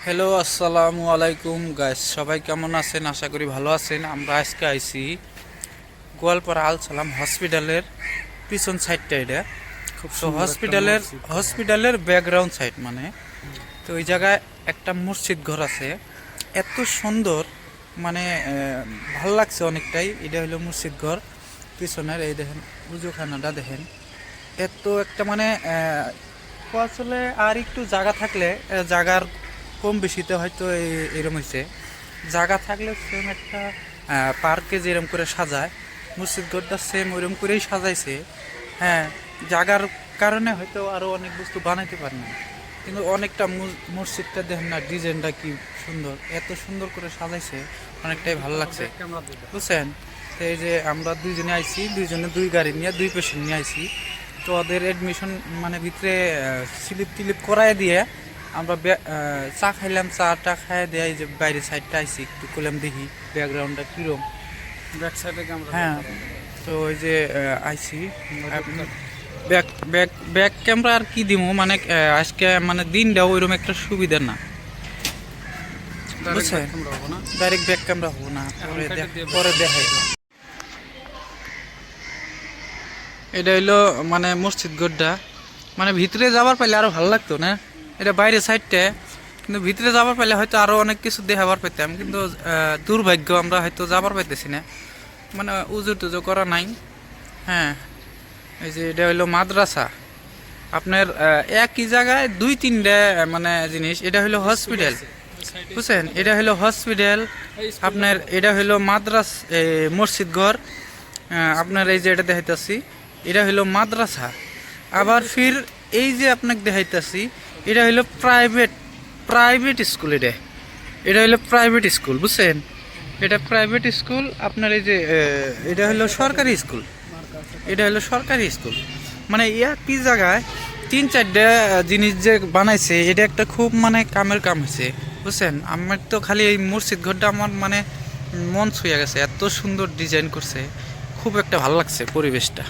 Hello, আসসালামু আলাইকুম guys. সবাই কেমন আছেন? আশা করি ভালো আছেন। আমরা আজকে আইছি গোয়ালপাড়া আল সালাম হসপিটালের পিছন সাইডটা। এটা খুব তো সুন্দর একটা মসজিদ। হসপিটালের ব্যাকগ্রাউন্ড সাইড মানে। তো ওই জায়গায় একটা মসজিদ ঘর আছে, এত সুন্দর মানে ভাল লাগছে অনেকটাই। এটা হলো মসজিদ ঘর পিছনের। এই দেখেন উজুখানাটা দেখেন, এত একটা মানে আসলে আর একটু জায়গা থাকলে জায়গার কম বেশিতে হয়তো এরম হয়েছে। জায়গা থাকলে সেম একটা পার্কে যেরকম করে সাজায়, মসজিদ ঘরটা সেম ওইরকম করেই সাজাইছে। হ্যাঁ, জায়গার কারণে হয়তো আরও অনেক বস্তু বানাইতে পারে না, কিন্তু অনেকটা মসজিদটা দেখেন না, ডিজাইনটা কি সুন্দর, এত সুন্দর করে সাজাইছে, অনেকটাই ভালো লাগছে বুঝছেন। তো এই যে আমরা দুইজনে আইছি, দুইজনে দুই গাড়ি নিয়ে দুই পেশেন্ট নিয়ে আইছি। তো ওদের অ্যাডমিশন মানে ভিতরে স্লিপ টিলিপ করায় দিয়ে আমরা চা খাইলাম, চাটা খাইয়ে দিয়ে এই যে বাইরের সাইডটা আইছি, একটু করলাম দেখি ব্যাকগ্রাউন্ডটা কীরকম। ব্যাক সাইডে ক্যামেরা। হ্যাঁ, তো ওই যে আইছি ব্যাক ব্যাক ব্যাক ক্যামেরা আর কি দিব মানে আজকে মানে দিনটাও ওইরকম একটা সুবিধা না বুঝছেন। ডাইরেক্ট ব্যাক ক্যামেরা হবো না, পরে দেখাই। এটা হইলো মানে মসজিদ গড্ডা, মানে ভিতরে যাবার পাইলে আরো ভালো লাগতো না। এটা বাইরে সাইডটা, কিন্তু ভিতরে যাবার পাইলে হয়তো আরো অনেক কিছু দেখাবার পাইতাম, কিন্তু দুর্ভাগ্য আমরা হয়তো যাবার পাইতেছি না, মানে উজু টুজু করা নাই। হ্যাঁ, এই যে এটা হইলো মাদ্রাসা আপনার, একই জায়গায় দুই তিনটা মানে জিনিস। এটা হইলো হসপিটাল বুঝছেন, এটা হইলো হসপিটাল আপনার, এটা হইলো মসজিদ ঘর আপনার। এই যে এটা দেখাইতেছি, এটা হইলো মাদ্রাসা। আবার ফির এই যে আপনাকে দেখাইতেছি, এটা হইলো প্রাইভেট স্কুল। এটা হইলো প্রাইভেট স্কুল বুঝছেন, এটা প্রাইভেট স্কুল আপনার। এই যে এটা হইলো সরকারি স্কুল, এটা হলো সরকারি স্কুল। মানে কি জায়গায় তিন চারটা জিনিস যে বানাইছে, এটা একটা খুব মানে কামের কাম হয়েছে বুঝছেন। আমার তো খালি এই মসজিদ ঘরটা আমার মানে মন ছুঁয়ে গেছে, এত সুন্দর ডিজাইন করছে, খুব একটা ভালো লাগছে পরিবেশটা।